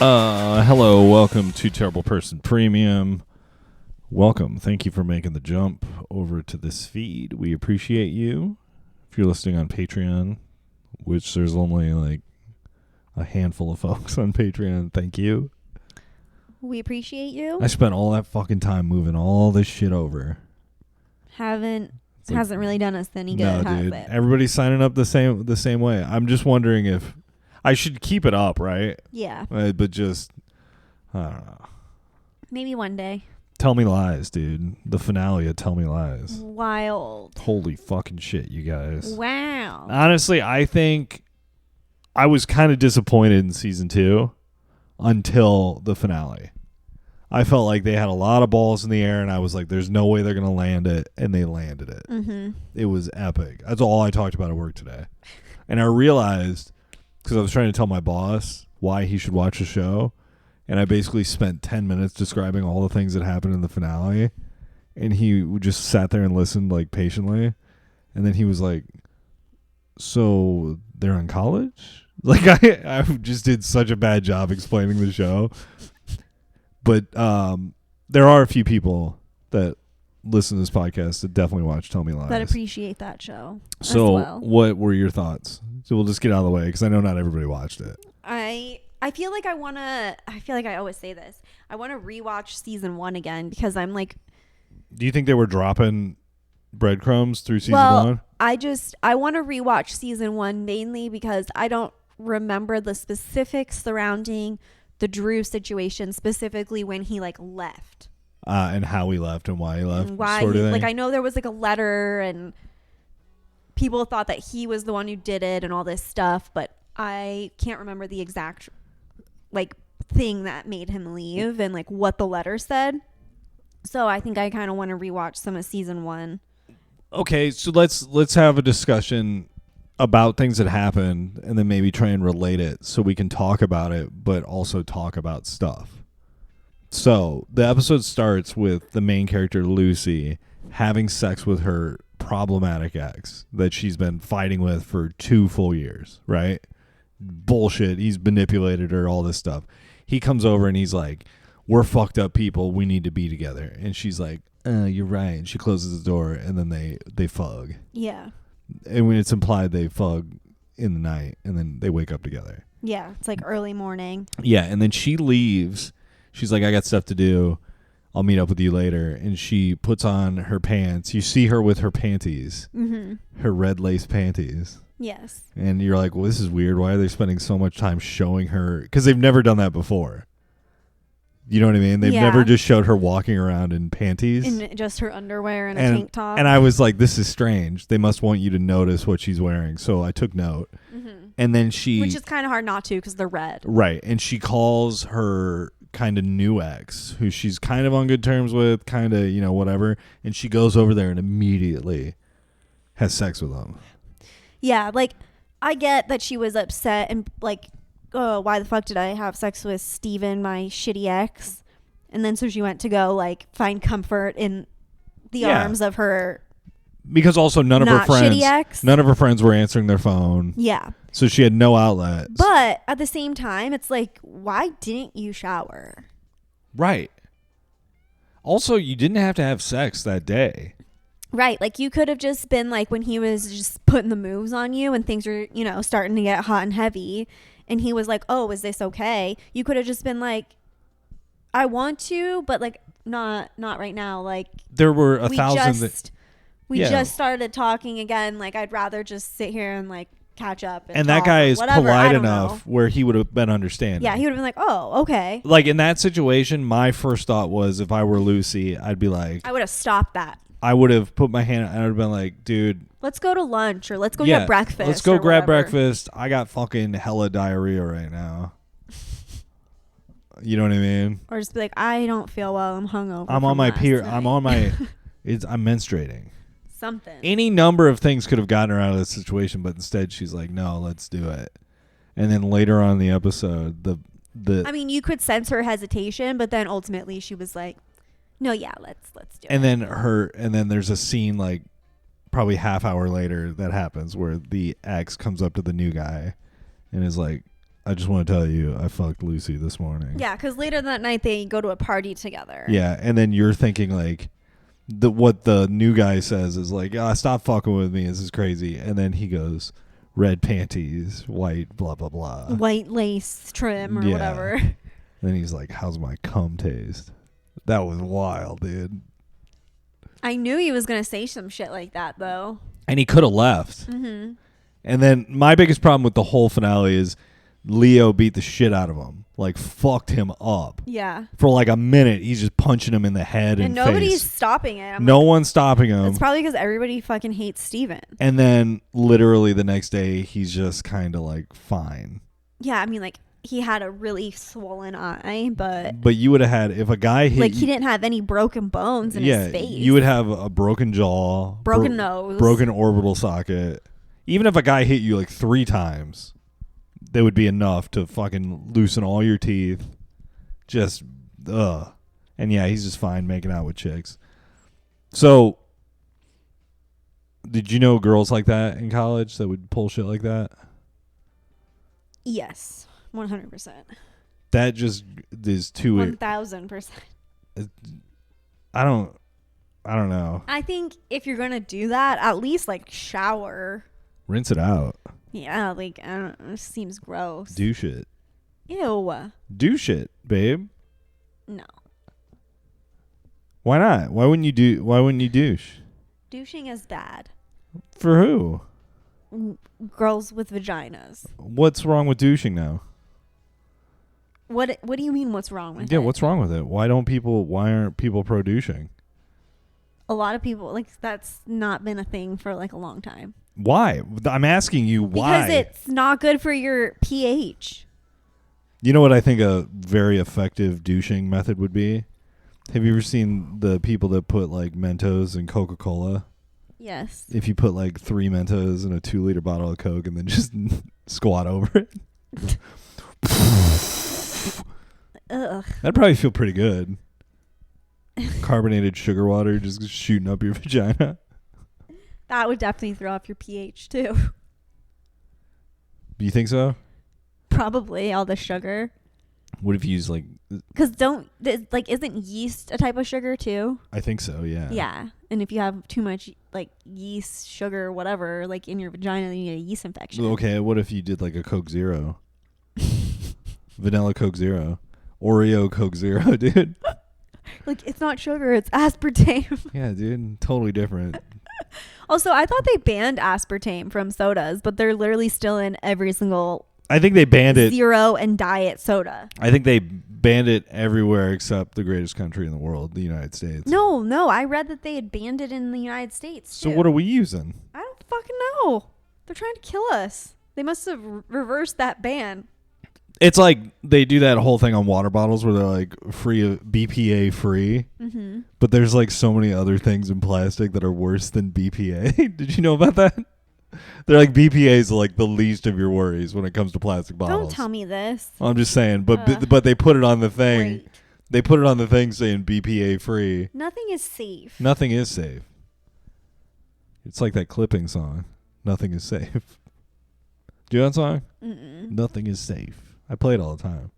Hello, welcome to Terrible Person Premium. Welcome. Thank you for making the jump over to this feed. We appreciate you. If you're listening on Patreon, which there's only like a handful of folks on Patreon, thank you. We appreciate you. I spent all that fucking time moving all this shit over. Hasn't really done us any good, no, has dude. it? Everybody's signing up the same way. I'm just wondering if I should keep it up, right? Yeah. But just, I don't know. Maybe one day. Tell Me Lies, dude. The finale of Tell Me Lies. Wild. Holy fucking shit, you guys. Wow. Honestly, I think I was kind of disappointed in season 2 until the finale. I felt like they had a lot of balls in the air, and I was like, there's no way they're going to land it, and they landed it. Mm-hmm. It was epic. That's all I talked about at work today. And I realized, because I was trying to tell my boss why he should watch the show, and I basically spent 10 minutes describing all the things that happened in the finale, and he just sat there and listened like patiently, and then he was like, so they're in college? Like I just did such a bad job explaining the show. But there are a few people that listen to this podcast that definitely watch Tell Me Lies. But appreciate that show. So as well. What were your thoughts? So we'll just get out of the way because I know not everybody watched it. I feel like I always say this. I want to rewatch season 1 again because I'm like. Do you think they were dropping breadcrumbs through season 1? I want to rewatch season 1 mainly because I don't remember the specifics surrounding the Drew situation, specifically when he like left. And how he left and why he left. And why sort of thing. like I know there was like a letter and people thought that he was the one who did it and all this stuff, but I can't remember the exact like thing that made him leave and like what the letter said. So I think I kind of want to rewatch some of season 1. Okay, so let's have a discussion about things that happened and then maybe try and relate it so we can talk about it but also talk about stuff. So the episode starts with the main character Lucy having sex with her problematic ex that she's been fighting with for 2 full years, right? Bullshit. He's manipulated her, all this stuff. He comes over and he's like, we're fucked up people, we need to be together. And she's like, you're right. And she closes the door and then they fug. Yeah. And when it's implied they fug in the night and then they wake up together. Yeah, it's like early morning. Yeah, and then she leaves. She's like, I got stuff to do. I'll meet up with you later. And she puts on her pants. You see her with her panties. Mm-hmm. Her red lace panties. Yes. And you're like, well, this is weird. Why are they spending so much time showing her? Because they've never done that before. You know what I mean? They've never just showed her walking around in panties. In just her underwear and a tank top. And I was like, this is strange. They must want you to notice what she's wearing. So I took note. Mm-hmm. And then which is kind of hard not to because they're red. Right. And she calls her kind of new ex, who she's kind of on good terms with, kind of, whatever. And she goes over there and immediately has sex with him. Yeah. Like, I get that she was upset and like, oh, why the fuck did I have sex with Steven, my shitty ex? And then so she went to go like find comfort in the arms of her. Because also none of her friends were answering their phone. Yeah. So she had no outlet. But at the same time, it's like, why didn't you shower? Right. Also, you didn't have to have sex that day. Right. Like you could have just been like when he was just putting the moves on you and things were, starting to get hot and heavy. And he was like, oh, is this okay? You could have just been like, I want to, but like not right now. Like there were 1,000. We just started talking again. Like I'd rather just sit here and like catch up. And that guy is polite enough where he would have been understanding. Yeah, he would have been like, oh, okay. Like in that situation, my first thought was if I were Lucy, I'd be like, I would have stopped that. I would have put my hand. I would have been like, dude, let's go to lunch or let's go get breakfast. Let's go grab breakfast. I got fucking hella diarrhea right now. You know what I mean? Or just be like, I don't feel well. I'm hungover. I'm on my period. I'm menstruating. Something. Any number of things could have gotten her out of this situation, but instead she's like, no, let's do it. And then later on in the episode, I mean, you could sense her hesitation, but then ultimately she was like, no, yeah, let's do it. And then there's a scene like probably half hour later that happens where the ex comes up to the new guy and is like, I just want to tell you, I fucked Lucy this morning. Yeah, because later that night they go to a party together. Yeah, and then you're thinking like, what the new guy says is like, stop fucking with me. This is crazy. And then he goes, red panties, white, blah, blah, blah. White lace trim or whatever. Then he's like, how's my cum taste? That was wild, dude. I knew he was going to say some shit like that, though. And he could have left. Mm-hmm. And then my biggest problem with the whole finale is Leo beat the shit out of him. Like, fucked him up. Yeah. For like a minute, he's just punching him in the head and nobody's face. stopping it. No one's stopping him. It's probably because everybody fucking hates Steven. And then literally the next day, he's just kind of like fine. Yeah, I mean, like, he had a really swollen eye, but you would have had, if a guy hit like, he didn't have any broken bones in his face. You would have a broken jaw, broken nose, broken orbital socket. Even if a guy hit you like 3 times, they would be enough to fucking loosen all your teeth. Just and yeah, he's just fine making out with chicks. So did you know girls like that in college that would pull shit like that? Yes, 100%. That just is too 1,000%. I don't know. I think if you're gonna do that, at least like shower. Rinse it out. Yeah, like, I don't know, it seems gross. Douche it. Ew. Douche it, babe. No. Why not? Why wouldn't you douche? Douching is bad. For who? Girls with vaginas. What's wrong with douching now? What do you mean what's wrong with it? Yeah, what's wrong with it? Why aren't people pro douching? A lot of people, like, that's not been a thing for like a long time. Why? I'm asking you why. Because it's not good for your pH. You know what I think a very effective douching method would be? Have you ever seen the people that put like Mentos in Coca-Cola? Yes. If you put like 3 Mentos in a 2-liter bottle of Coke and then just squat over it. Ugh. That'd probably feel pretty good. Carbonated sugar water just shooting up your vagina. That would definitely throw off your pH too. Do you think so? Probably all the sugar. What if you use like... Because isn't yeast a type of sugar too? I think so, yeah. Yeah. And if you have too much like yeast, sugar, whatever, like in your vagina, then you get a yeast infection. Okay, what if you did like a Coke Zero? Vanilla Coke Zero. Oreo Coke Zero, dude. Like, it's not sugar, it's aspartame. Yeah, dude. Totally different. Also, I thought they banned aspartame from sodas, but they're literally still in every single... I think they banned it. Zero and diet soda. I think they banned it everywhere except the greatest country in the world, the United States. No. I read that they had banned it in the United States, too. So what are we using? I don't fucking know. They're trying to kill us. They must have reversed that ban. It's like they do that whole thing on water bottles where they're like free, BPA free. Mm-hmm. But there's like so many other things in plastic that are worse than BPA. Did you know about that? They're like BPA's like the least of your worries when it comes to plastic bottles. Don't tell me this. I'm just saying, but they put it on the thing. Great. They put it on the thing saying BPA free. Nothing is safe. Nothing is safe. It's like that clipping song. Nothing is safe. Do you know that song? Mm-mm. Nothing is safe. I play it all the time.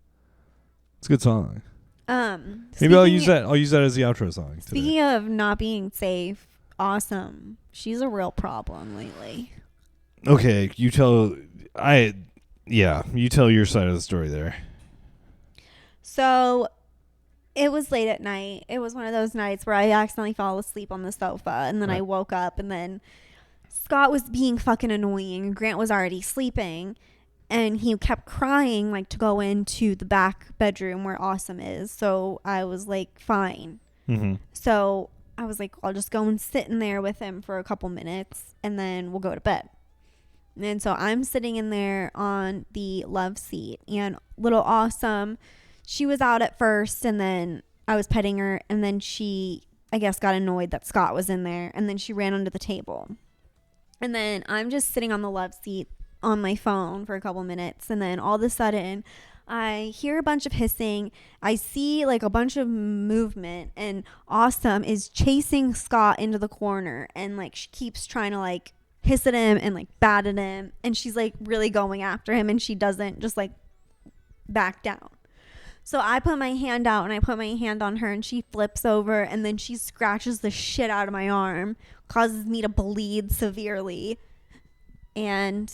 It's a good song. Maybe I'll use that. I'll use that as the outro song. Speaking of not being safe, awesome. She's a real problem lately. Okay, you tell your side of the story there. So it was late at night. It was one of those nights where I accidentally fell asleep on the sofa, and then I woke up, and then Scott was being fucking annoying. Grant was already sleeping, and he kept crying like to go into the back bedroom where Awesome is. So I was like, fine. Mm-hmm. So I was like, I'll just go and sit in there with him for a couple minutes, and then we'll go to bed. And so I'm sitting in there on the love seat, and little Awesome, she was out at first, and then I was petting her, and then she, I guess, got annoyed that Scott was in there, and then she ran under the table. And then I'm just sitting on the love seat on my phone for a couple minutes, and then all of a sudden I hear a bunch of hissing. I see like a bunch of movement, and Awesome is chasing Scott into the corner, and like she keeps trying to like hiss at him and like bat at him, and she's like really going after him, and she doesn't just like back down. So I put my hand out and I put my hand on her and she flips over and then she scratches the shit out of my arm, causes me to bleed severely. And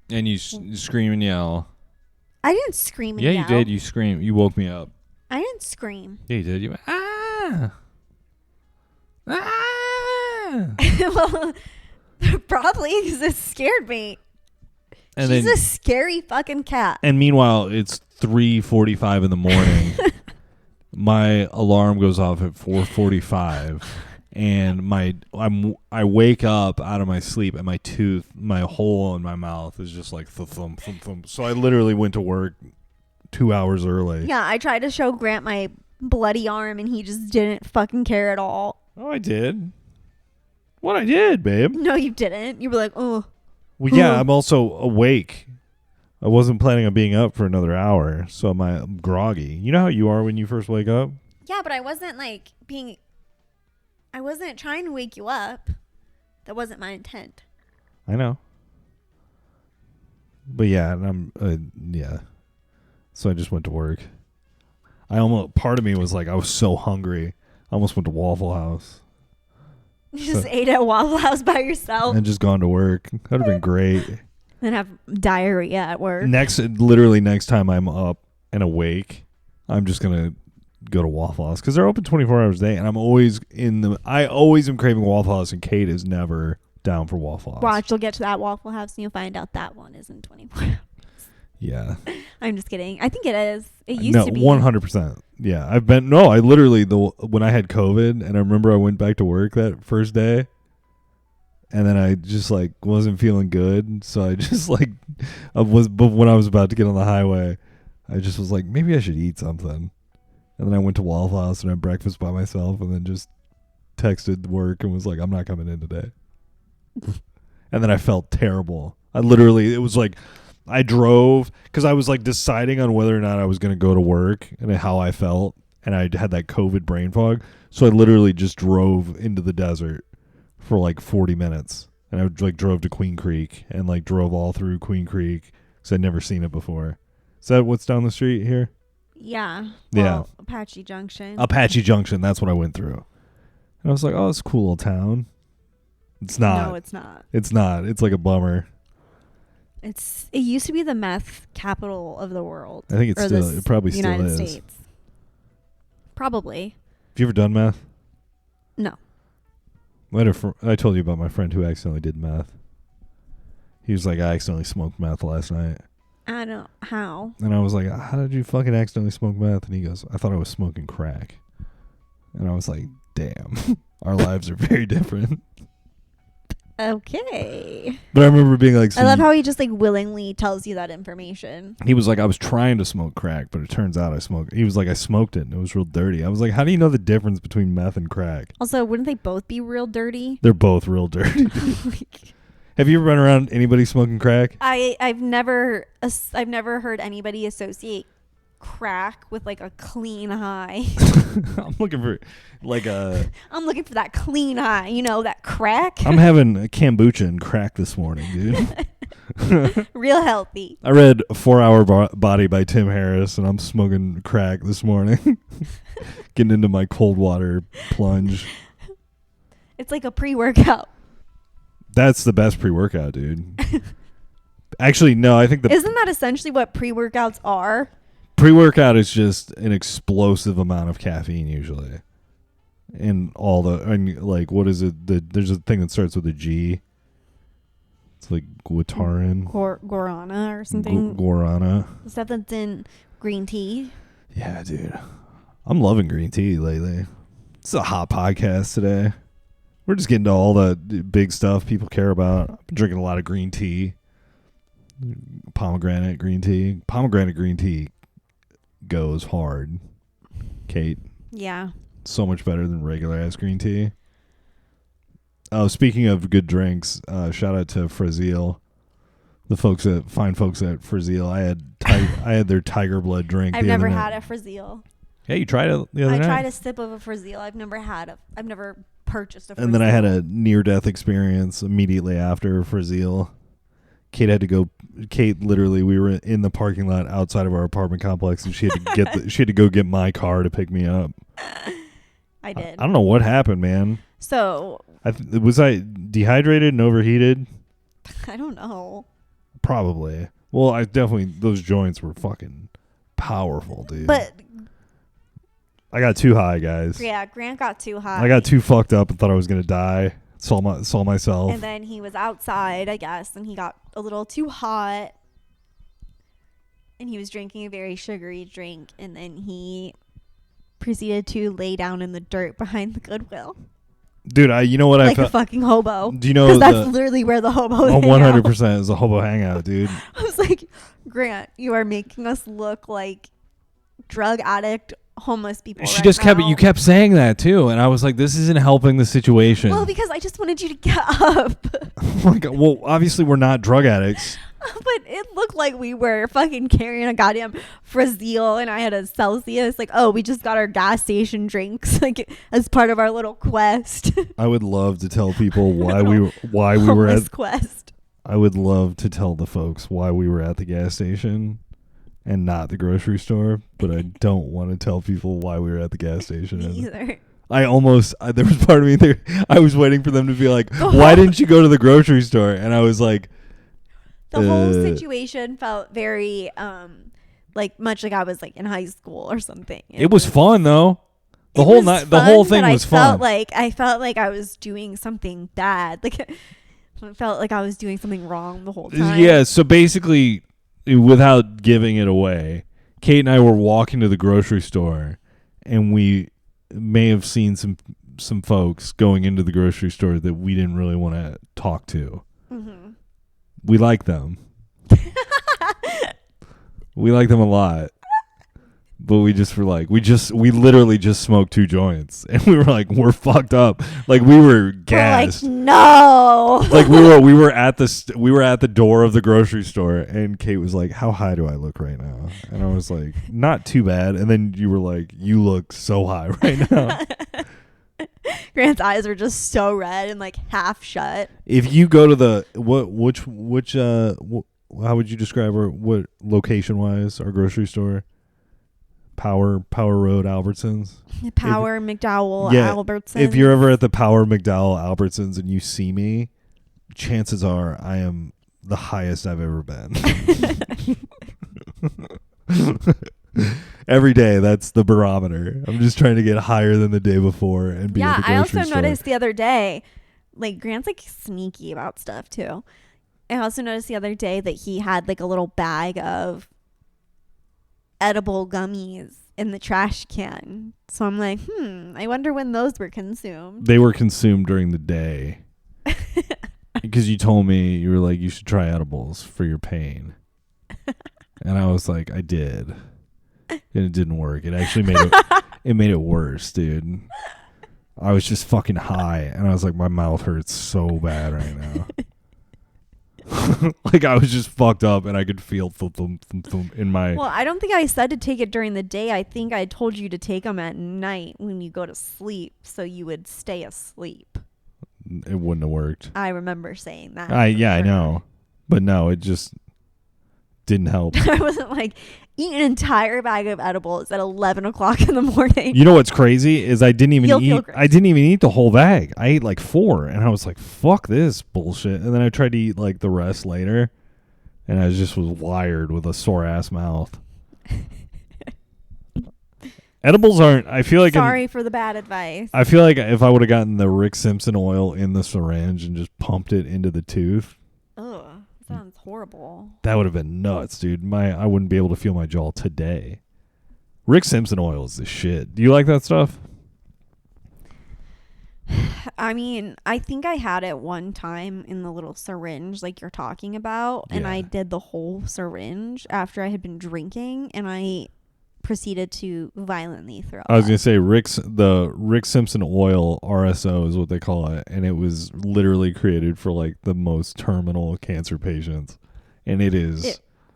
you scream and yell. I didn't scream and yell. Yeah, you did. You screamed. You woke me up. I didn't scream. Yeah, you did. You went, ah! Ah! Well, probably because it scared me. And She's then, a scary fucking cat. And meanwhile, it's 3:45 in the morning. My alarm goes off at 4:45, and I wake up out of my sleep, and my hole in my mouth is just like thump thump thump. So I literally went to work 2 hours early. Yeah, I tried to show Grant my bloody arm, and he just didn't fucking care at all. Oh, I did. What I did, babe? No, you didn't. You were like, oh. Well, yeah, I'm also awake. I wasn't planning on being up for another hour, so I'm groggy. You know how you are when you first wake up? Yeah, but I wasn't I wasn't trying to wake you up. That wasn't my intent. I know. But yeah, and I'm So I just went to work. Part of me was like, I was so hungry. I almost went to Waffle House. You just ate at Waffle House by yourself. And just gone to work. That'd have been great. Then have diarrhea at work. Literally next time I'm up and awake, I'm just going to go to Waffle House because they're open 24 hours a day. And I always am craving Waffle House, and Kate is never down for Waffle House. Watch, you'll get to that Waffle House and you'll find out that one isn't 24 hours. Yeah. I'm just kidding. I think it is. It used to be. 100%. Yeah. I literally, when I had COVID, and I remember I went back to work that first day, and then I just like wasn't feeling good. So I just like, but when I was about to get on the highway, I just was like, maybe I should eat something. And then I went to Waffle House and had breakfast by myself, and then just texted work and was like, I'm not coming in today. And then I felt terrible. It was like, I drove because I was like deciding on whether or not I was going to go to work and how I felt. And I had that COVID brain fog. So I literally just drove into the desert for like 40 minutes. And I like drove to Queen Creek and like drove all through Queen Creek because I'd never seen it before. Is that what's down the street here? Yeah. Yeah. Apache Junction. Apache Junction. That's what I went through. And I was like, oh, it's a cool little town. It's not. No, it's not. It's not. It's like a bummer. It used to be the meth capital of the world. I think it probably still United is. States. Probably. Have you ever done meth? No. I told you about my friend who accidentally did meth. He was like, I accidentally smoked meth last night. I don't. How? And I was like, how did you fucking accidentally smoke meth? And he goes, I thought I was smoking crack. And I was like, damn, our lives are very different. Okay. But I remember being like, I love how he just like willingly tells you that information. He was like, I was trying to smoke crack, but it turns out I smoked. He was like, I smoked it and it was real dirty. I was like, how do you know the difference between meth and crack? Also, wouldn't they both be real dirty? They're both real dirty. Have you ever been around anybody smoking crack? I've never heard anybody associate crack with like a clean high. I'm looking for that clean high, that crack. I'm having a kombucha and crack this morning, dude. Real healthy. I read 4 Hour Body by Tim Harris, and I'm smoking crack this morning. Getting into my cold water plunge. It's like a pre-workout. That's the best pre-workout, dude. Actually, no, I think isn't that essentially what pre-workouts are? Pre-workout is just an explosive amount of caffeine usually. And what is it? There's a thing that starts with a G. It's like guaranine. Guarana or something. Guarana. The stuff that's in green tea. Yeah, dude. I'm loving green tea lately. It's a hot podcast today. We're just getting to all the big stuff people care about. I've been drinking a lot of green tea. Pomegranate green tea. Pomegranate green tea goes hard. Kate. Yeah. So much better than regular ass green tea. Oh, speaking of good drinks, shout out to Frazil. The fine folks at Frazil. I had their tiger blood drink. I've never had a Frazil. Yeah, you tried it the other night? I tried a sip of a Frazil. I've never purchased a Frazil. And then I had a near-death experience immediately after Frazil. Kate literally, we were in the parking lot outside of our apartment complex, and she had to she had to go get my car to pick me up. I did. I don't know what happened, man. So was I dehydrated and overheated? I don't know. Probably. Well, I definitely, those joints were fucking powerful, dude. But I got too high, guys. yeah, Grant got too high. I got too fucked up and thought I was gonna die. Saw myself. And then he was outside, I guess, and he got a little too hot. And he was drinking a very sugary drink, and then he proceeded to lay down in the dirt behind the Goodwill. Dude, you know what I felt? felt? Like a fucking hobo. Do you know because that's literally where the hobos hang 100% is a hobo hangout, dude. I was like, Grant, you are making us look like drug addict homeless people. She just kept saying that too, and I was like, this isn't helping the situation. Well, because I just wanted you to get up. Oh my God. Well, obviously we're not drug addicts. But it looked like we were fucking carrying a goddamn Brazil, and I had a Celsius. Like, oh, we just got our gas station drinks, like as part of our little quest. I would love to tell people why we were at quest. I would love to tell the folks why we were at the gas station and not the grocery store, but I don't want to tell people why we were at the gas station. Me either. I almost, there was part of me there, I was waiting for them to be like, why didn't you go to the grocery store? And I was like, the whole situation felt very, like much like I was like in high school or something. It was fun though. The whole night, the whole thing was fun. I felt like I was doing something bad. Like, I felt like I was doing something wrong the whole time. Yeah. So basically, without giving it away, Kate and I were walking to the grocery store, and we may have seen some folks going into the grocery store that we didn't really want to talk to. Mm-hmm. We like them. We like them a lot. But we just were like, we literally just smoked 2 joints, and we were like, we're fucked up. Like we were gassed. We're like, no. Like we were at the door of the grocery store, and Kate was like, how high do I look right now? And I was like, not too bad. And then you were like, you look so high right now. Grant's eyes were just so red and like half shut. If you go to the how would you describe what location wise our grocery store? Power Road Albertsons. Power McDowell Albertsons. If you're ever at the Power McDowell Albertsons and you see me, chances are I am the highest I've ever been. Every day, that's the barometer. I'm just trying to get higher than the day before and be at the grocery store. I also noticed the other day, like Grant's like sneaky about stuff too. I also noticed the other day that he had like a little bag of edible gummies in the trash can. So I'm like, I wonder when those were consumed. They were consumed during the day. Because you told me, you were like, you should try edibles for your pain. And I was like, I did. And it didn't work. It actually made it worse, dude. I was just fucking high, and I was like, my mouth hurts so bad right now. Like I was just fucked up, and I could feel thump, thump, thump, thump in my. Well, I don't think I said to take it during the day. I think I told you to take them at night when you go to sleep, so you would stay asleep. It wouldn't have worked. I remember saying that. I know, but no, it just didn't help. I wasn't like, eat an entire bag of edibles at 11 o'clock in the morning. You know what's crazy is I didn't even eat the whole bag. I ate like 4, and I was like, fuck this bullshit. And then I tried to eat like the rest later, and I was wired with a sore ass mouth. Edibles aren't, I feel like. Sorry for the bad advice. I feel like if I would have gotten the Rick Simpson oil in the syringe and just pumped it into the tooth. Ugh. Sounds horrible. That would have been nuts, dude. I wouldn't be able to feel my jaw today. Rick Simpson oil is the shit. Do you like that stuff? I mean, I think I had it one time in the little syringe like you're talking about, and I did the whole syringe after I had been drinking, and I proceeded to violently throw up. I was going to say the Rick Simpson oil RSO is what they call it, and it was literally created for like the most terminal cancer patients, and it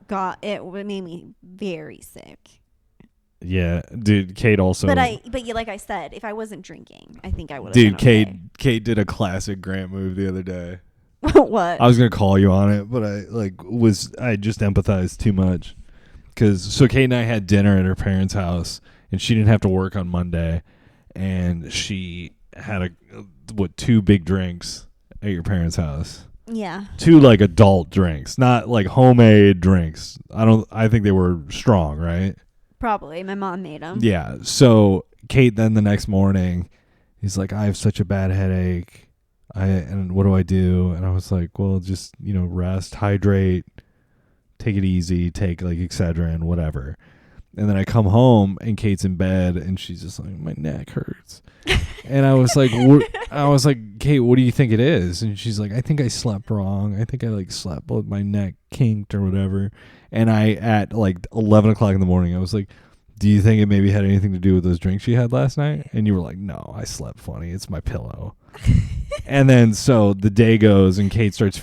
made me very sick. Yeah, dude, Kate also. But like I said, if I wasn't drinking, I think I would have. Dude, Kate did a classic Grant move the other day. What? I was gonna call you on it, but I just empathized too much. So Kate and I had dinner at her parents' house, and she didn't have to work on Monday, and she had 2 big drinks at your parents' house. Yeah. 2 like adult drinks, not like homemade drinks. I think they were strong, right? Probably. My mom made them. Yeah. So Kate then the next morning, he's like, I have such a bad headache. And what do I do? And I was like, well, just, rest, hydrate, take it easy, take like Excedrin, whatever. And then I come home and Kate's in bed and she's just like, my neck hurts. And I was like, Kate, what do you think it is? And she's like, I think I slept wrong. I think I slept with my neck kinked or whatever. And at 11 o'clock in the morning, I was like, do you think it maybe had anything to do with those drinks you had last night? And you were like, no, I slept funny. It's my pillow. And then so the day goes and Kate starts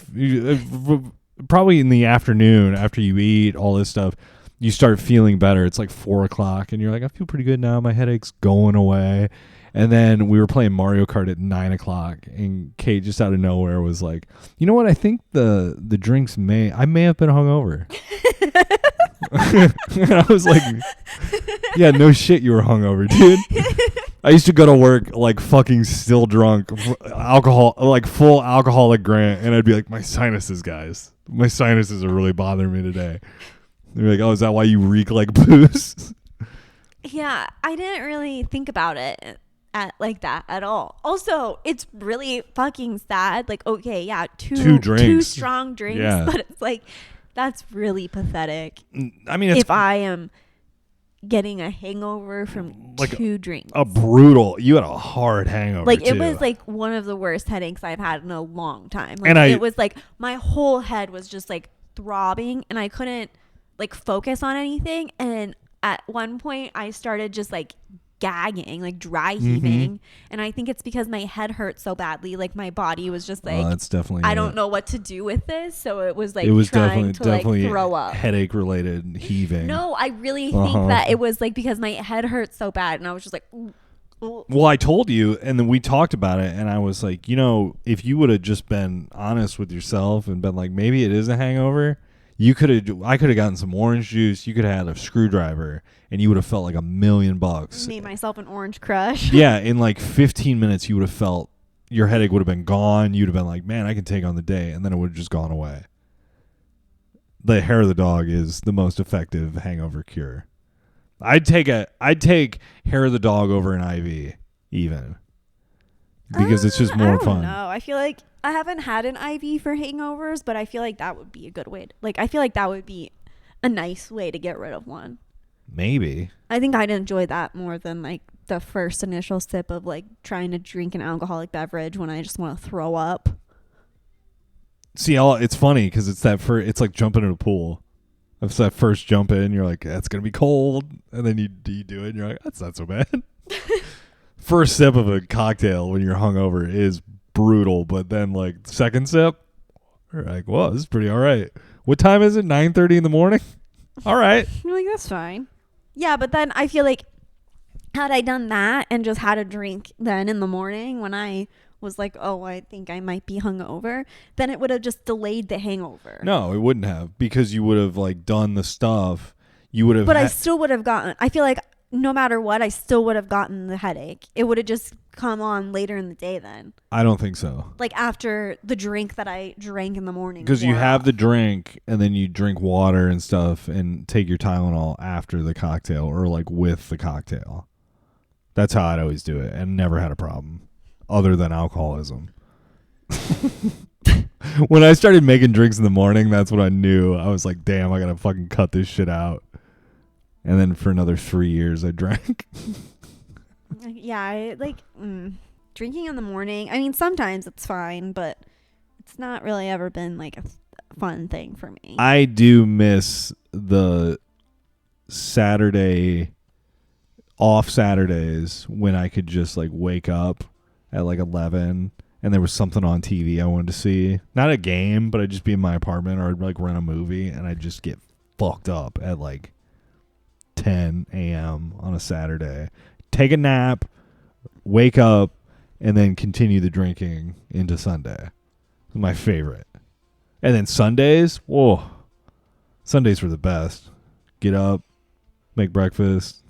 probably in the afternoon after you eat all this stuff, you start feeling better. It's 4 o'clock and you're like, I feel pretty good now. My headache's going away. And then we were playing Mario Kart at 9 o'clock and Kate just out of nowhere was like, you know what? I think the drinks I may have been hungover. And I was like, yeah, no shit, you were hungover, dude. I used to go to work fucking still drunk, alcohol, full alcoholic Grant, and I'd be like, my sinuses, guys. My sinuses are really bothering me today. They're like, oh, is that why you reek like booze? Yeah, I didn't really think about it like that at all. Also, it's really fucking sad. Okay, yeah, two drinks. 2 strong drinks, yeah. But it's that's really pathetic. I mean, if I am getting a hangover from 2 drinks. You had a hard hangover it was one of the worst headaches I've had in a long time. It was my whole head was just throbbing and I couldn't focus on anything. And at one point I started just gagging, dry heaving. And I think it's because my head hurt so badly. My body was just that's definitely I don't know what to do with this. So it was it was trying definitely to throw up. Headache related heaving. No, I really think that it was because my head hurt so bad and I was just ooh. Well, I told you and then we talked about it and I was like, if you would have just been honest with yourself and been like, maybe it is a hangover, I could have gotten some orange juice. You could have had a screwdriver, and you would have felt like $1 million. Made myself an orange crush. Yeah, in 15 minutes, you would have felt your headache would have been gone. You'd have been like, man, I can take on the day, and then it would have just gone away. The hair of the dog is the most effective hangover cure. I'd take hair of the dog over an IV, even because it's just more fun. No, I feel like I haven't had an IV for hangovers, but I feel like that would be a good way. I feel like that would be a nice way to get rid of one. Maybe. I think I'd enjoy that more than the first initial sip of trying to drink an alcoholic beverage when I just want to throw up. See, it's funny because it's it's like jumping in a pool. It's that first jump in, you're like, that's gonna be cold, and then you do it, and you're like, that's not so bad. First sip of a cocktail when you're hungover is brutal, but then second sip, you're like, whoa, this is pretty all right. What time is it? 9:30 in the morning? All right. You're like, that's fine. Yeah, but then I feel like had I done that and just had a drink then in the morning when I was like, oh, I think I might be hungover, then it would have just delayed the hangover. No, it wouldn't have, because you would have done the stuff. You would have. But I still would have gotten. I feel like no matter what, I still would have gotten the headache. It would have just come on later in the day then. I don't think so. After the drink that I drank in the morning. Because you have the drink and then you drink water and stuff and take your Tylenol after the cocktail or with the cocktail. That's how I'd always do it and never had a problem other than alcoholism. When I started making drinks in the morning, that's what I knew. I was like, damn, I got to fucking cut this shit out. And then for another 3 years, I drank. Yeah, I drinking in the morning. I mean, sometimes it's fine, but it's not really ever been a fun thing for me. I do miss the off Saturdays when I could just wake up at 11 and there was something on TV I wanted to see. Not a game, but I'd just be in my apartment or I'd rent a movie and I'd just get fucked up at 10 a.m. on a Saturday. Take a nap, wake up, and then continue the drinking into Sunday. My favorite. And then Sundays, whoa. Sundays were the best. Get up, make breakfast,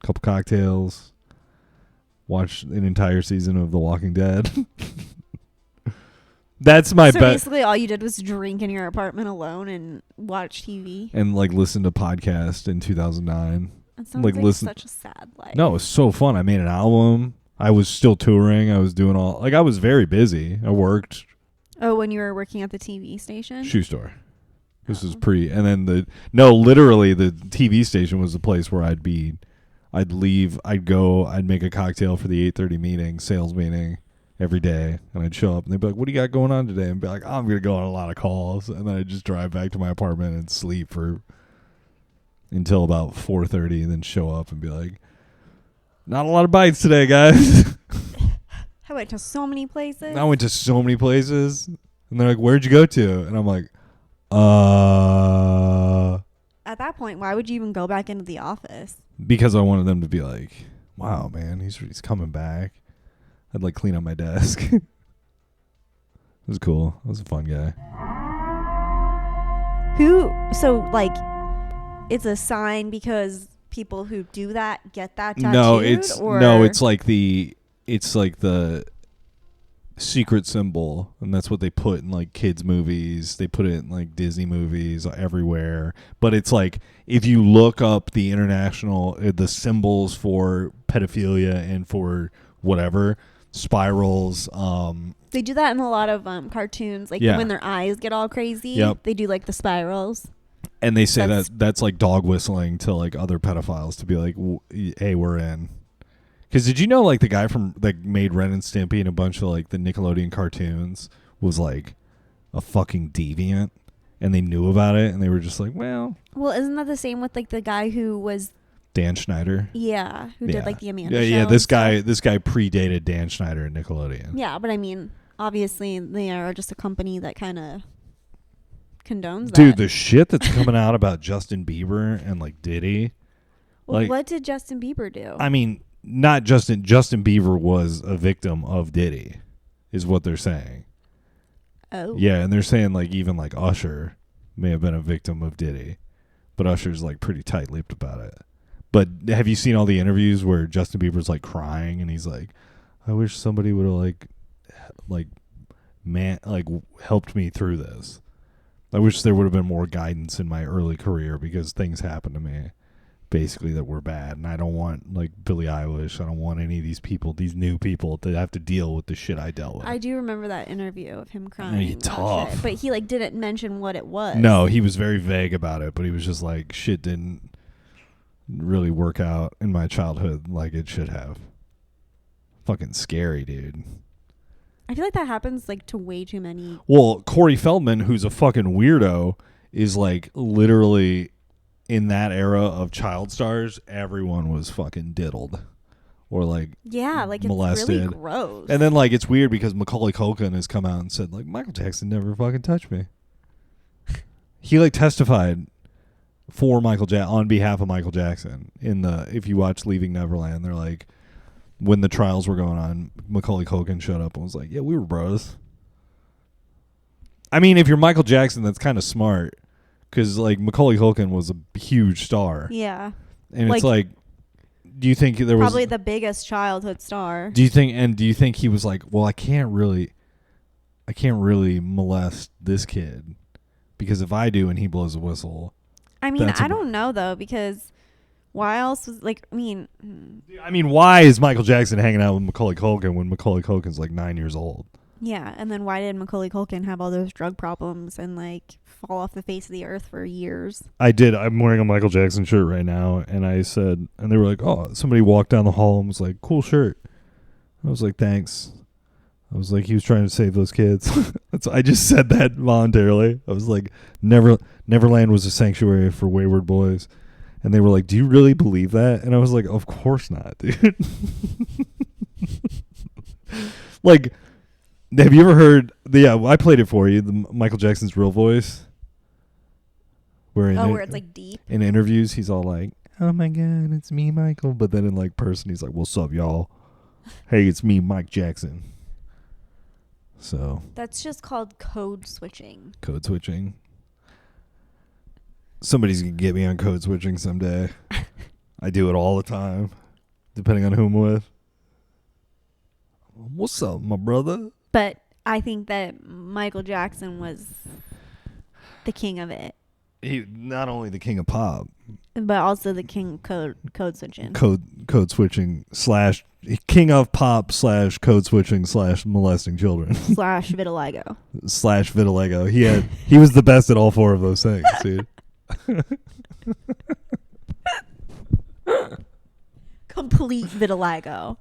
couple cocktails, watch an entire season of The Walking Dead. That's my So best. basically all you did was drink in your apartment alone and watch TV. And like listen to podcasts in 2009. That sounds Like, like listen- such a sad life. No, it was so fun. I made an album. I was still touring. I was doing all, like, I was very busy. I worked. Oh, when you were working at the TV station? Shoe store. This was Oh. and then literally the TV station was the place where I'd leave, I'd go, I'd make a cocktail for the 8:30 meeting, sales meeting every day. And I'd show up and they'd be like, what do you got going on today? And be like, oh, I'm going to go on a lot of calls. And then I'd just drive back to my apartment and sleep until about 4:30 and then show up and be like, not a lot of bites today, guys. I went to so many places. I went to so many places. And they're like, where'd you go to? And I'm like, At that point, why would you even go back into the office? because I wanted them to be like, wow, man, he's coming back. I'd like clean up my desk. It was cool. I was a fun guy. So like, it's a sign because people who do that get that tattooed? No, or? it's like the secret symbol, and that's what they put in like kids movies. They put it in like Disney movies everywhere. But it's like if you look up the the symbols for pedophilia and for whatever spirals, They do that in a lot of cartoons, like Yeah. when their eyes get all crazy. Yep. They do like the spirals. and they say That's- that's like dog whistling to like other pedophiles to be like, hey, we're in. Because did you know like the guy from that made Ren and Stimpy and a bunch of like the Nickelodeon cartoons was like a fucking deviant, and they knew about it, and they were just like, well, Well, isn't that the same with like the guy who was Dan Schneider. who Yeah. did like the Amanda Yeah, show? yeah. and This stuff? guy predated Dan Schneider at Nickelodeon. Yeah, but I mean, obviously they are just a company that kind of condones Dude, that. the shit that's coming out about Justin Bieber and like Diddy. Well, like, what did Justin Bieber do? I mean, not Justin Bieber was a victim of Diddy, is what they're saying. Oh. Yeah, and they're saying like even like Usher may have been a victim of Diddy, but Usher's like pretty tight-lipped about it. But have you seen all the interviews where Justin Bieber's like crying and he's like, I wish somebody would have helped me through this. I wish there would have been more guidance in my early career because things happened to me basically that were bad, and I don't want like Billie Eilish, I don't want any of these people, these new people to have to deal with the shit I dealt with. I do remember that interview of him crying. He's about tough. shit, but he like didn't mention what it was. No, he was very vague about it, but he was just like, shit didn't really work out in my childhood like it should have. Fucking scary, dude. I feel like that happens like to way too many. Well, Corey Feldman, who's a fucking weirdo, is like literally in that era of child stars, everyone was fucking diddled or like Yeah, like molested. it's really gross. And then like it's weird because Macaulay Culkin has come out and said like Michael Jackson never fucking touched me. He like testified for on behalf of Michael Jackson if you watch Leaving Neverland, they're like when the trials were going on, Macaulay Culkin showed up and was like, yeah, we were bros. I mean, if you're Michael Jackson, that's kind of smart because like Macaulay Culkin was a huge star. Yeah, And it's like, do you think there was probably the biggest childhood star. Do you think he was like, well, I can't really molest this kid because if I do and he blows a whistle. I mean, I don't know though, because why else was like, I mean, why is Michael Jackson hanging out with Macaulay Culkin when Macaulay Culkin's like 9 years old? yeah, and then why did Macaulay Culkin have all those drug problems and like fall off the face of the earth for years? I did. I'm wearing a Michael Jackson shirt right now, and I said, and they were like, oh, somebody walked down the hall and was like, cool shirt. I was like, thanks. I was like, he was trying to save those kids. I just said that voluntarily. I was like, Neverland was a sanctuary for wayward boys. And they were like, do you really believe that? And I was like, of course not, dude. Like, have you ever heard I played it for you, the Michael Jackson's real voice. Where it's like deep. in interviews he's all like, oh my god, it's me, Michael. But then in like person he's like, what's up, y'all? Hey, it's me, Mike Jackson. So That's just called code switching. code switching. Somebody's gonna get me on code switching someday. I do it all the time, depending on who I'm with. What's up, my brother? But I think that Michael Jackson was the king of it, He not only the king of pop, but also the king of code switching. code switching / king of pop / code switching / molesting children / slash vitiligo. vitiligo. He was the best at all four of those things, dude. Complete vitiligo.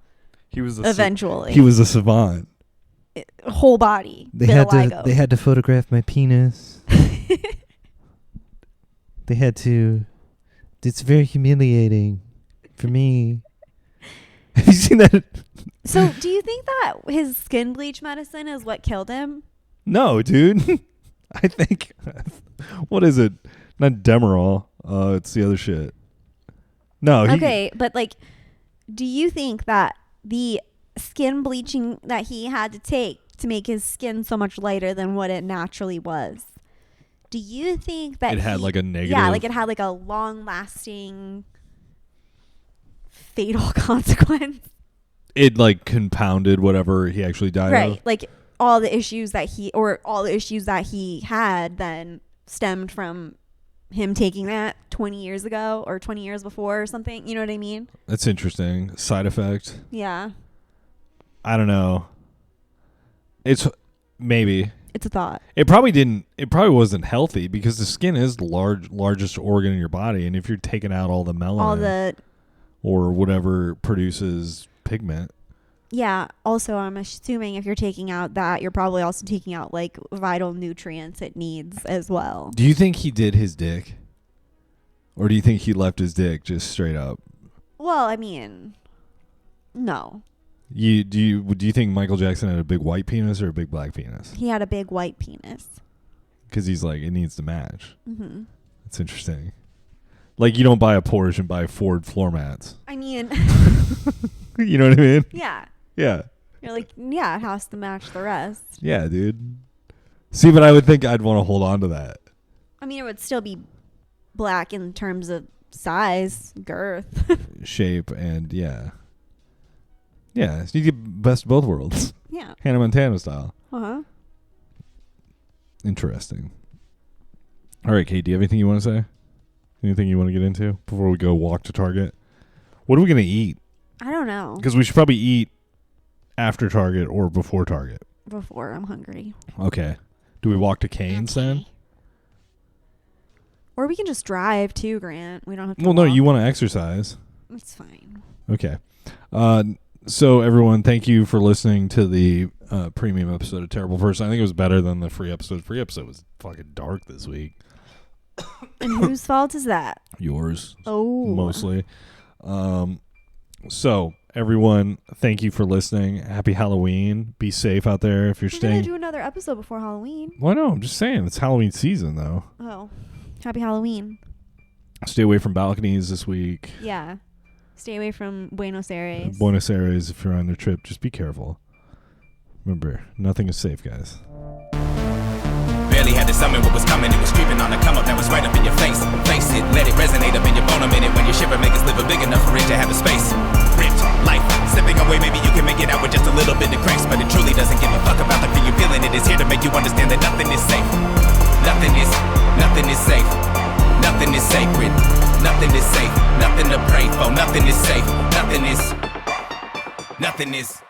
He was Eventually. he was a savant. Whole body They vitiligo. had to photograph my penis. They had to. It's very humiliating for me. Have you seen that? So, do you think that his skin bleach medicine is what killed him? No, dude. I think. What is it? Not Demerol. It's the other shit. No. Okay, but like, do you think that the skin bleaching that he had to take to make his skin so much lighter than what it naturally was, do you think that it had like a negative? Yeah, like it had like a long-lasting fatal consequence. It like compounded whatever he actually died of. Right, like all the issues that he had then stemmed from him taking that 20 years ago or 20 years before or something. You know what I mean? That's interesting. Side effect. Yeah. I don't know. It's maybe. It's a thought. It probably wasn't healthy because the skin is the largest organ in your body, and if you're taking out all the melanin or whatever produces pigment. Yeah. Also, I'm assuming if you're taking out that, you're probably also taking out like vital nutrients it needs as well. Do you think he did his dick? Or do you think he left his dick just straight up? Well, I mean, no. Do you think Michael Jackson had a big white penis or a big black penis? He had a big white penis. Because he's like, it needs to match. Mm-hmm. That's interesting. Like, you don't buy a Porsche and buy Ford floor mats. I mean, you know what I mean? yeah. Yeah. You're like, yeah, it has to match the rest. Yeah, dude. See, but I would think I'd want to hold on to that. I mean, it would still be black in terms of size, girth, shape, and yeah. Yeah, so you get best of both worlds. Yeah. Hannah Montana style. Uh-huh. Interesting. All right, Kate, do you have anything you want to say? Anything you want to get into before we go walk to Target? What are we going to eat? I don't know. Because we should probably eat after Target or before Target. Before, I'm hungry. Okay. Do we walk to Cane's then? Or we can just drive too, Grant. We don't have to Well, no, walk. you want to exercise. It's fine. Okay. So, everyone, thank you for listening to the premium episode of Terrible Person. I think it was better than the free episode. Free episode was fucking dark this week. And whose fault is that? Yours. Oh. Mostly. So, everyone, thank you for listening. Happy Halloween. Be safe out there if you're We're staying. going to do another episode before Halloween. Well, no, I'm just saying. It's Halloween season, though. Oh. Happy Halloween. Stay away from balconies this week. Yeah. Stay away from Buenos Aires. Buenos Aires, if you're on a trip, just be careful. Remember, nothing is safe, guys. Barely had to summon what was coming. It was creeping on the come up that was right up in your face. Face it, let it resonate up in your bone a minute. When you shiver, make us live a big enough for it to have a space. Ripped, life, slipping away. Maybe you can make it out with just a little bit of grace, but it truly doesn't give a fuck about the thing you're feeling. It is here to make you understand that nothing is safe. Nothing is safe. Nothing is sacred. Nothing is safe. Nothing to pray for. Nothing is safe. Nothing is.